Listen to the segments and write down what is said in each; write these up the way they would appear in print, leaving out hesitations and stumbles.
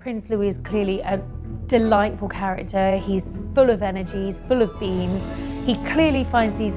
Prince Louis is clearly a delightful character. He's full of energy, he's full of beams. He clearly finds these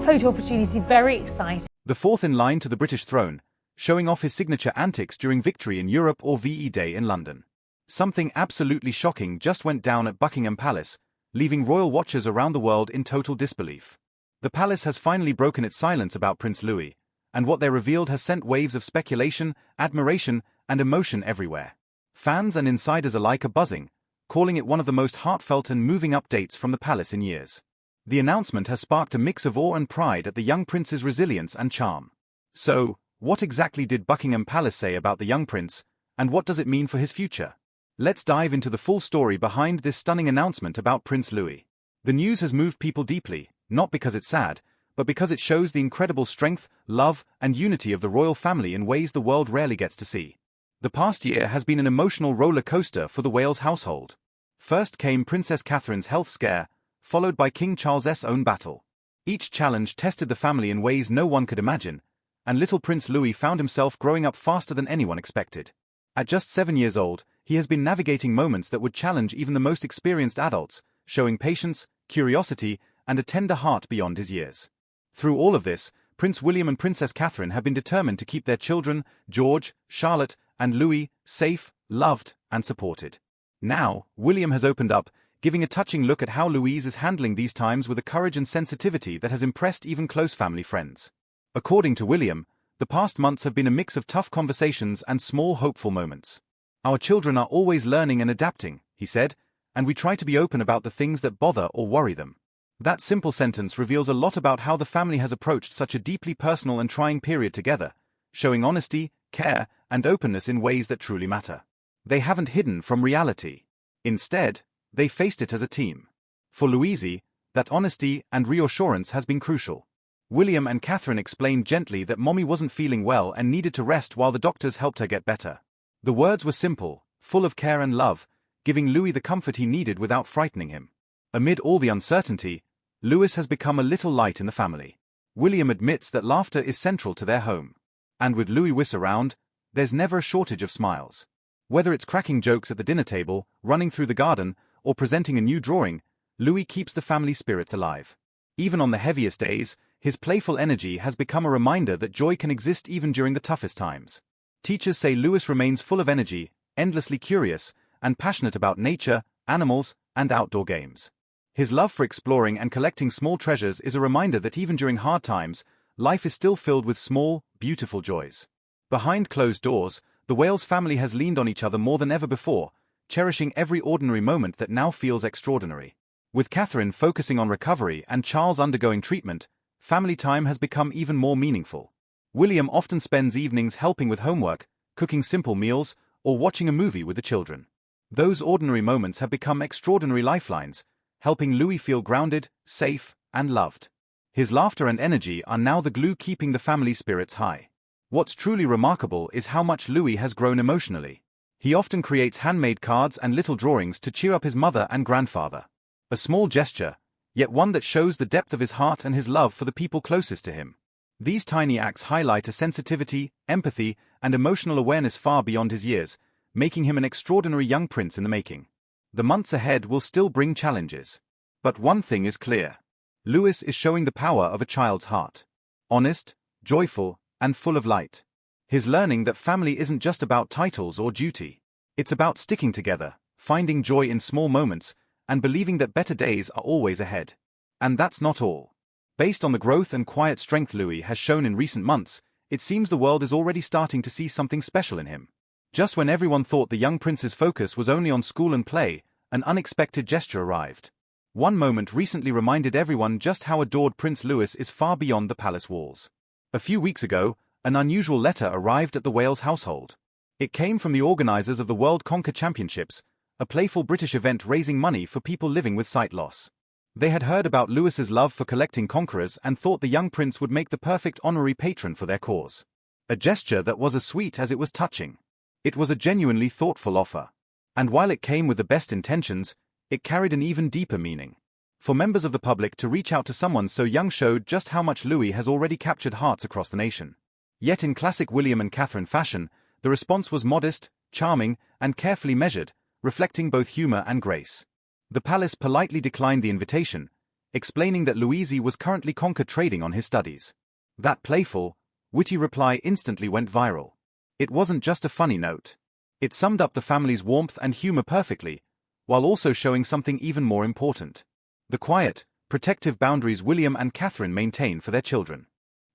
photo opportunities very exciting. The fourth in line to the British throne, showing off his signature antics during victory in Europe or VE Day in London. Something absolutely shocking just went down at Buckingham Palace, leaving royal watchers around the world in total disbelief. The palace has finally broken its silence about Prince Louis, and what they revealed has sent waves of speculation, admiration, and emotion everywhere. Fans and insiders alike are buzzing, calling it one of the most heartfelt and moving updates from the palace in years. The announcement has sparked a mix of awe and pride at the young prince's resilience and charm. So, what exactly did Buckingham Palace say about the young prince, and what does it mean for his future? Let's dive into the full story behind this stunning announcement about Prince Louis. The news has moved people deeply, not because it's sad, but because it shows the incredible strength, love, and unity of the royal family in ways the world rarely gets to see. The past year has been an emotional roller coaster for the Wales household. First came Princess Catherine's health scare, followed by King Charles's own battle. Each challenge tested the family in ways no one could imagine, and little Prince Louis found himself growing up faster than anyone expected. At just 7 years old, he has been navigating moments that would challenge even the most experienced adults, showing patience, curiosity, and a tender heart beyond his years. Through all of this, Prince William and Princess Catherine have been determined to keep their children, George, Charlotte, and Louis, safe, loved, and supported. Now, William has opened up, giving a touching look at how Louise is handling these times with a courage and sensitivity that has impressed even close family friends. According to William, the past months have been a mix of tough conversations and small hopeful moments. Our children are always learning and adapting, he said, and we try to be open about the things that bother or worry them. That simple sentence reveals a lot about how the family has approached such a deeply personal and trying period together, showing honesty, care, and openness in ways that truly matter. They haven't hidden from reality. Instead, they faced it as a team. For Louise, that honesty and reassurance has been crucial. William and Catherine explained gently that Mommy wasn't feeling well and needed to rest while the doctors helped her get better. The words were simple, full of care and love, giving Louis the comfort he needed without frightening him. Amid all the uncertainty, Louis has become a little light in the family. William admits that laughter is central to their home. And with Louis around, there's never a shortage of smiles. Whether it's cracking jokes at the dinner table, running through the garden, or presenting a new drawing, Louis keeps the family spirits alive. Even on the heaviest days, his playful energy has become a reminder that joy can exist even during the toughest times. Teachers say Louis remains full of energy, endlessly curious, and passionate about nature, animals, and outdoor games. His love for exploring and collecting small treasures is a reminder that even during hard times, life is still filled with small, beautiful joys. Behind closed doors, the Wales family has leaned on each other more than ever before, cherishing every ordinary moment that now feels extraordinary. With Catherine focusing on recovery and Charles undergoing treatment, family time has become even more meaningful. William often spends evenings helping with homework, cooking simple meals, or watching a movie with the children. Those ordinary moments have become extraordinary lifelines, helping Louis feel grounded, safe, and loved. His laughter and energy are now the glue keeping the family spirits high. What's truly remarkable is how much Louis has grown emotionally. He often creates handmade cards and little drawings to cheer up his mother and grandfather. A small gesture, yet one that shows the depth of his heart and his love for the people closest to him. These tiny acts highlight a sensitivity, empathy, and emotional awareness far beyond his years, making him an extraordinary young prince in the making. The months ahead will still bring challenges. But one thing is clear. Louis is showing the power of a child's heart. Honest, joyful, and full of light. He's learning that family isn't just about titles or duty. It's about sticking together, finding joy in small moments, and believing that better days are always ahead. And that's not all. Based on the growth and quiet strength Louis has shown in recent months, it seems the world is already starting to see something special in him. Just when everyone thought the young prince's focus was only on school and play, an unexpected gesture arrived. One moment recently reminded everyone just how adored Prince Louis is far beyond the palace walls. A few weeks ago, an unusual letter arrived at the Wales household. It came from the organizers of the World Conquer Championships, a playful British event raising money for people living with sight loss. They had heard about Louis's love for collecting conquerors and thought the young prince would make the perfect honorary patron for their cause. A gesture that was as sweet as it was touching. It was a genuinely thoughtful offer. And while it came with the best intentions, it carried an even deeper meaning. For members of the public to reach out to someone so young showed just how much Louis has already captured hearts across the nation. Yet in classic William and Catherine fashion, the response was modest, charming, and carefully measured, reflecting both humor and grace. The palace politely declined the invitation, explaining that Louis was currently concentrating on his studies. That playful, witty reply instantly went viral. It wasn't just a funny note. It summed up the family's warmth and humor perfectly, while also showing something even more important: the quiet, protective boundaries William and Catherine maintain for their children.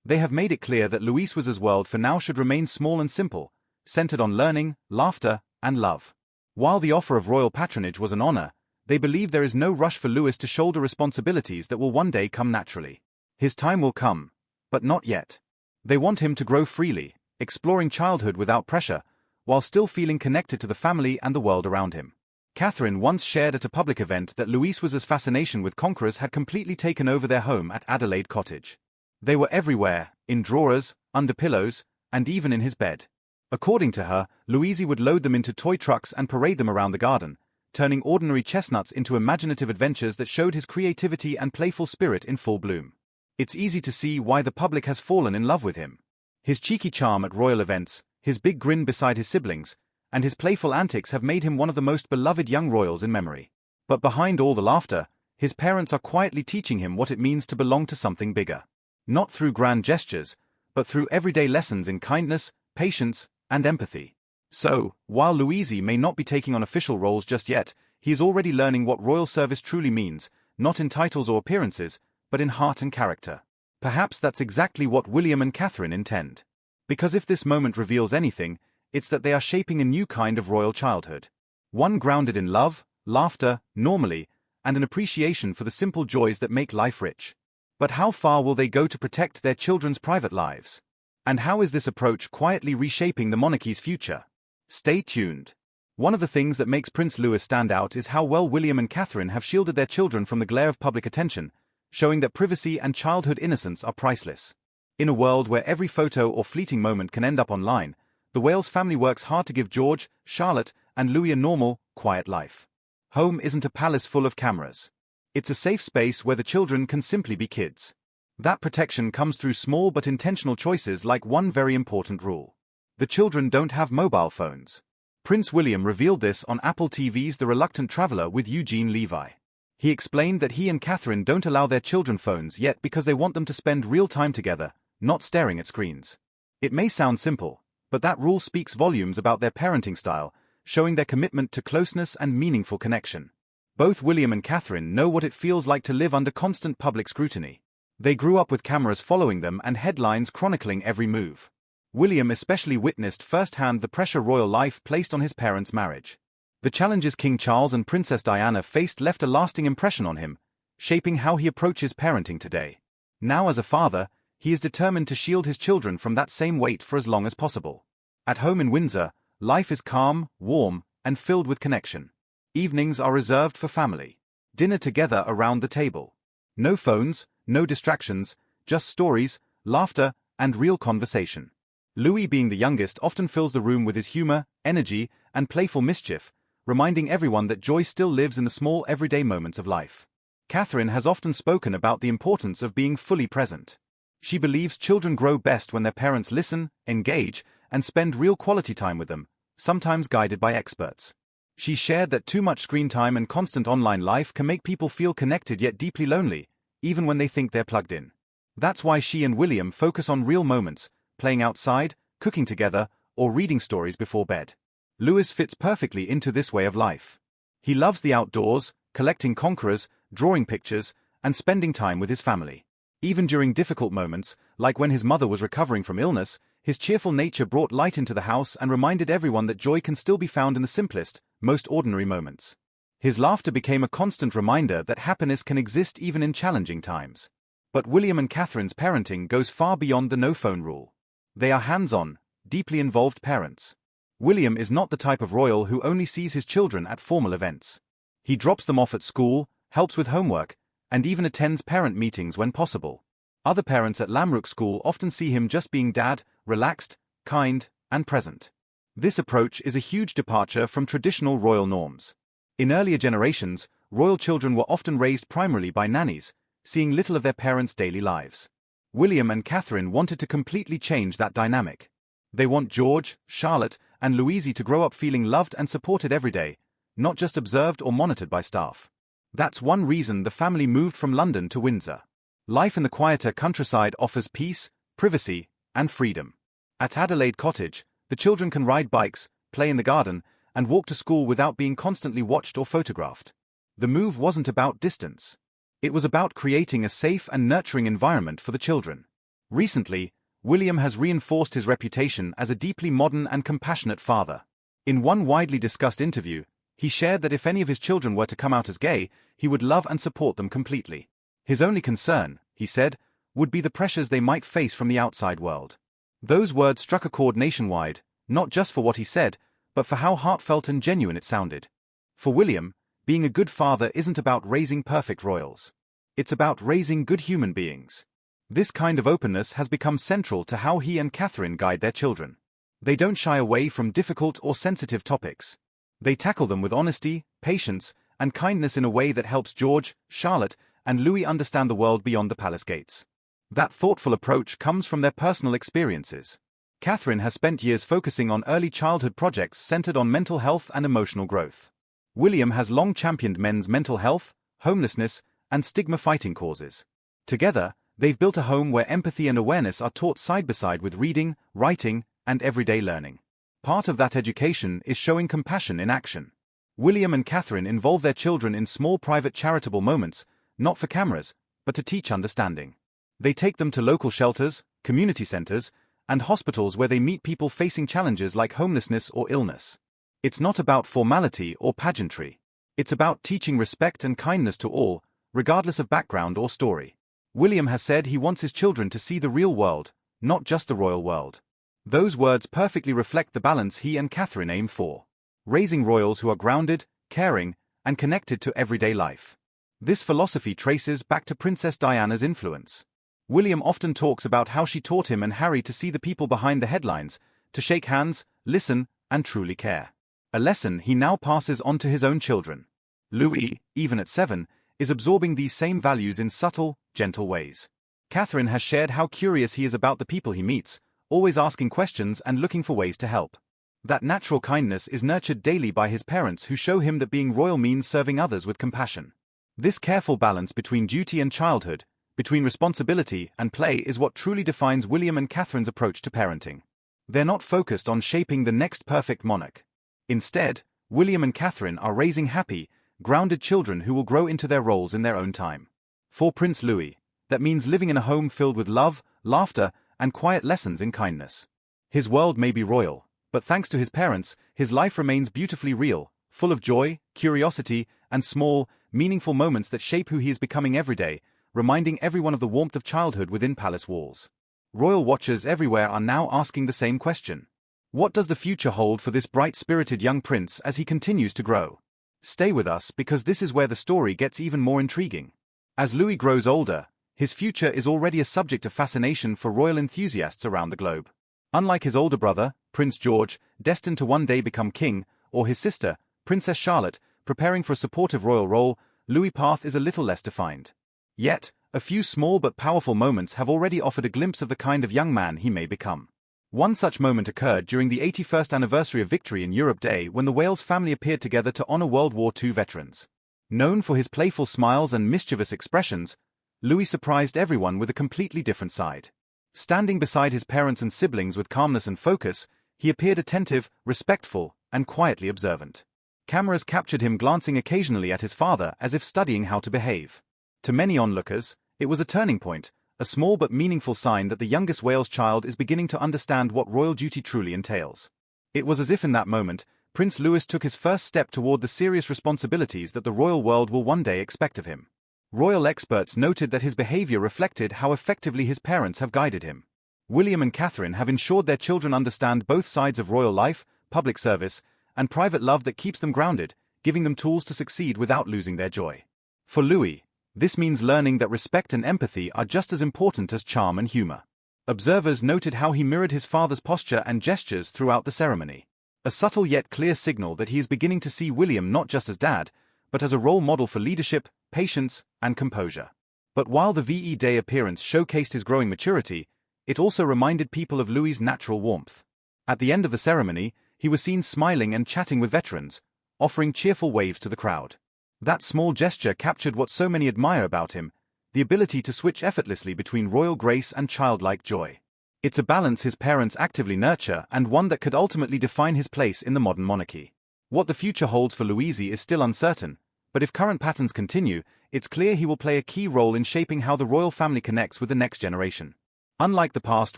They have made it clear that Louis's world for now should remain small and simple, centered on learning, laughter, and love. While the offer of royal patronage was an honor, they believe there is no rush for Louis to shoulder responsibilities that will one day come naturally. His time will come, but not yet. They want him to grow freely, exploring childhood without pressure, while still feeling connected to the family and the world around him. Catherine once shared at a public event that Louis's fascination with conquerors had completely taken over their home at Adelaide Cottage. They were everywhere, in drawers, under pillows, and even in his bed. According to her, Louis would load them into toy trucks and parade them around the garden, turning ordinary chestnuts into imaginative adventures that showed his creativity and playful spirit in full bloom. It's easy to see why the public has fallen in love with him. His cheeky charm at royal events, his big grin beside his siblings, and his playful antics have made him one of the most beloved young royals in memory. But behind all the laughter, his parents are quietly teaching him what it means to belong to something bigger. Not through grand gestures, but through everyday lessons in kindness, patience, and empathy. So, while Louis may not be taking on official roles just yet, he is already learning what royal service truly means, not in titles or appearances, but in heart and character. Perhaps that's exactly what William and Catherine intend. Because if this moment reveals anything, it's that they are shaping a new kind of royal childhood. One grounded in love, laughter, normally, and an appreciation for the simple joys that make life rich. But how far will they go to protect their children's private lives? And how is this approach quietly reshaping the monarchy's future? Stay tuned. One of the things that makes Prince Louis stand out is how well William and Catherine have shielded their children from the glare of public attention, showing that privacy and childhood innocence are priceless. In a world where every photo or fleeting moment can end up online, the Wales family works hard to give George, Charlotte, and Louis a normal, quiet life. Home isn't a palace full of cameras. It's a safe space where the children can simply be kids. That protection comes through small but intentional choices, like one very important rule. The children don't have mobile phones. Prince William revealed this on Apple TV's The Reluctant Traveller with Eugene Levy. He explained that he and Catherine don't allow their children phones yet because they want them to spend real time together, not staring at screens. It may sound simple, but that rule speaks volumes about their parenting style, showing their commitment to closeness and meaningful connection. Both William and Catherine know what it feels like to live under constant public scrutiny. They grew up with cameras following them and headlines chronicling every move. William especially witnessed firsthand the pressure royal life placed on his parents' marriage. The challenges King Charles and Princess Diana faced left a lasting impression on him, shaping how he approaches parenting today. Now as a father, he is determined to shield his children from that same weight for as long as possible. At home in Windsor, life is calm, warm, and filled with connection. Evenings are reserved for family. Dinner together around the table. No phones, no distractions, just stories, laughter, and real conversation. Louis, being the youngest, often fills the room with his humor, energy, and playful mischief, reminding everyone that joy still lives in the small everyday moments of life. Catherine has often spoken about the importance of being fully present. She believes children grow best when their parents listen, engage, and spend real quality time with them, sometimes guided by experts. She shared that too much screen time and constant online life can make people feel connected yet deeply lonely, even when they think they're plugged in. That's why she and William focus on real moments, playing outside, cooking together, or reading stories before bed. Louis fits perfectly into this way of life. He loves the outdoors, collecting conquerors, drawing pictures, and spending time with his family. Even during difficult moments, like when his mother was recovering from illness, his cheerful nature brought light into the house and reminded everyone that joy can still be found in the simplest, most ordinary moments. His laughter became a constant reminder that happiness can exist even in challenging times. But William and Catherine's parenting goes far beyond the no-phone rule. They are hands-on, deeply involved parents. William is not the type of royal who only sees his children at formal events. He drops them off at school, helps with homework, and even attends parent meetings when possible. Other parents at Lamrook School often see him just being dad, relaxed, kind, and present. This approach is a huge departure from traditional royal norms. In earlier generations, royal children were often raised primarily by nannies, seeing little of their parents' daily lives. William and Catherine wanted to completely change that dynamic. They want George, Charlotte, and Louise to grow up feeling loved and supported every day, not just observed or monitored by staff. That's one reason the family moved from London to Windsor. Life in the quieter countryside offers peace, privacy, and freedom. At Adelaide Cottage, the children can ride bikes, play in the garden, and walk to school without being constantly watched or photographed. The move wasn't about distance. It was about creating a safe and nurturing environment for the children. Recently, William has reinforced his reputation as a deeply modern and compassionate father. In one widely discussed interview, he shared that if any of his children were to come out as gay, he would love and support them completely. His only concern, he said, would be the pressures they might face from the outside world. Those words struck a chord nationwide, not just for what he said, but for how heartfelt and genuine it sounded. For William, being a good father isn't about raising perfect royals. It's about raising good human beings. This kind of openness has become central to how he and Catherine guide their children. They don't shy away from difficult or sensitive topics. They tackle them with honesty, patience, and kindness in a way that helps George, Charlotte, and Louis understand the world beyond the palace gates. That thoughtful approach comes from their personal experiences. Catherine has spent years focusing on early childhood projects centered on mental health and emotional growth. William has long championed men's mental health, homelessness, and stigma-fighting causes. Together, they've built a home where empathy and awareness are taught side by side with reading, writing, and everyday learning. Part of that education is showing compassion in action. William and Catherine involve their children in small private charitable moments, not for cameras, but to teach understanding. They take them to local shelters, community centers, and hospitals where they meet people facing challenges like homelessness or illness. It's not about formality or pageantry. It's about teaching respect and kindness to all, regardless of background or story. William has said he wants his children to see the real world, not just the royal world. Those words perfectly reflect the balance he and Catherine aim for. Raising royals who are grounded, caring, and connected to everyday life. This philosophy traces back to Princess Diana's influence. William often talks about how she taught him and Harry to see the people behind the headlines, to shake hands, listen, and truly care. A lesson he now passes on to his own children. Louis, even at 7, is absorbing these same values in subtle, gentle ways. Catherine has shared how curious he is about the people he meets, always asking questions and looking for ways to help. That natural kindness is nurtured daily by his parents who show him that being royal means serving others with compassion. This careful balance between duty and childhood, between responsibility and play is what truly defines William and Catherine's approach to parenting. They're not focused on shaping the next perfect monarch. Instead, William and Catherine are raising happy, grounded children who will grow into their roles in their own time. For Prince Louis, that means living in a home filled with love, laughter, and quiet lessons in kindness. His world may be royal, but thanks to his parents, his life remains beautifully real, full of joy, curiosity, and small, meaningful moments that shape who he is becoming every day, reminding everyone of the warmth of childhood within palace walls. Royal watchers everywhere are now asking the same question. What does the future hold for this bright-spirited young prince as he continues to grow? Stay with us because this is where the story gets even more intriguing. As Louis grows older, his future is already a subject of fascination for royal enthusiasts around the globe. Unlike his older brother, Prince George, destined to one day become king, or his sister, Princess Charlotte, preparing for a supportive royal role, Louis' path is a little less defined. Yet, a few small but powerful moments have already offered a glimpse of the kind of young man he may become. One such moment occurred during the 81st anniversary of Victory in Europe Day when the Wales family appeared together to honor World War II veterans. Known for his playful smiles and mischievous expressions, Louis surprised everyone with a completely different side. Standing beside his parents and siblings with calmness and focus, he appeared attentive, respectful, and quietly observant. Cameras captured him glancing occasionally at his father as if studying how to behave. To many onlookers, it was a turning point, a small but meaningful sign that the youngest Wales child is beginning to understand what royal duty truly entails. It was as if in that moment, Prince Louis took his first step toward the serious responsibilities that the royal world will one day expect of him. Royal experts noted that his behavior reflected how effectively his parents have guided him. William and Catherine have ensured their children understand both sides of royal life, public service, and private love that keeps them grounded, giving them tools to succeed without losing their joy. For Louis, this means learning that respect and empathy are just as important as charm and humor. Observers noted how he mirrored his father's posture and gestures throughout the ceremony. A subtle yet clear signal that he is beginning to see William not just as dad, but as a role model for leadership, patience, and composure. But while the VE Day appearance showcased his growing maturity, it also reminded people of Louis's natural warmth. At the end of the ceremony, he was seen smiling and chatting with veterans, offering cheerful waves to the crowd. That small gesture captured what so many admire about him, the ability to switch effortlessly between royal grace and childlike joy. It's a balance his parents actively nurture and one that could ultimately define his place in the modern monarchy. What the future holds for Louis is still uncertain, but if current patterns continue, it's clear he will play a key role in shaping how the royal family connects with the next generation. Unlike the past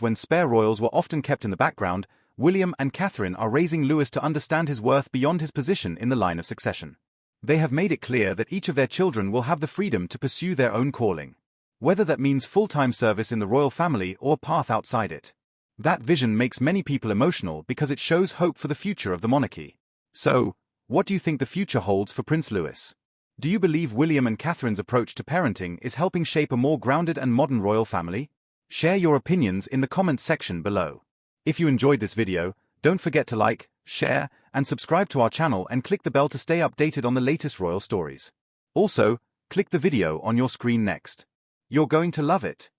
when spare royals were often kept in the background, William and Catherine are raising Louis to understand his worth beyond his position in the line of succession. They have made it clear that each of their children will have the freedom to pursue their own calling, whether that means full-time service in the royal family or a path outside it. That vision makes many people emotional because it shows hope for the future of the monarchy. So, what do you think the future holds for Prince Louis? Do you believe William and Catherine's approach to parenting is helping shape a more grounded and modern royal family? Share your opinions in the comments section below. If you enjoyed this video, don't forget to like, share, and subscribe to our channel and click the bell to stay updated on the latest royal stories. Also, click the video on your screen next. You're going to love it.